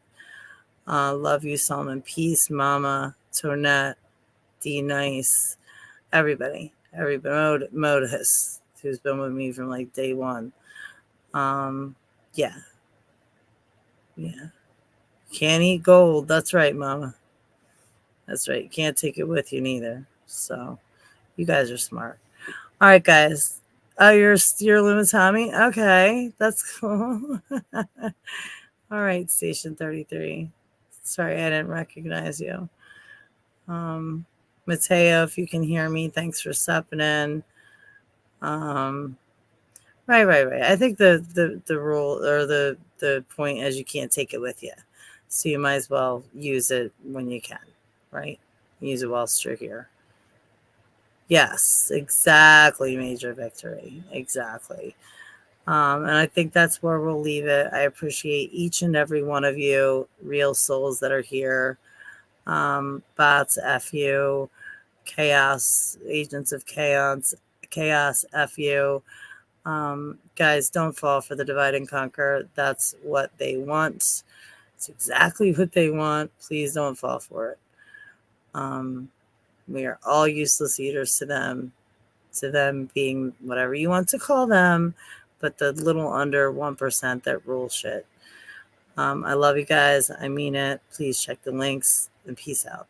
Love you, Solomon. Peace, Mama, Tornette, D Nice, everybody, Modus, who's been with me from like day one. Yeah. Can't eat gold. That's right, Mama. That's right. You can't take it with you neither. So you guys are smart. All right, guys. Oh, you're Lumitami? Okay, that's cool. All right, Station 33. Sorry, I didn't recognize you. Mateo, if you can hear me, thanks for stepping in. Right. I think the rule or the point is you can't take it with you. So you might as well use it when you can, right? Use it whilst you're here. Yes, exactly, Major Victory. Exactly. And I think that's where we'll leave it. I appreciate each and every one of you, real souls that are here. Bots, F you. Chaos, agents of chaos, F you. Guys, don't fall for the divide and conquer. That's what they want. It's exactly what they want. Please don't fall for it. We are all useless eaters to them being whatever you want to call them, but the little under 1% that rule shit. I love you guys. I mean it. Please check the links and peace out.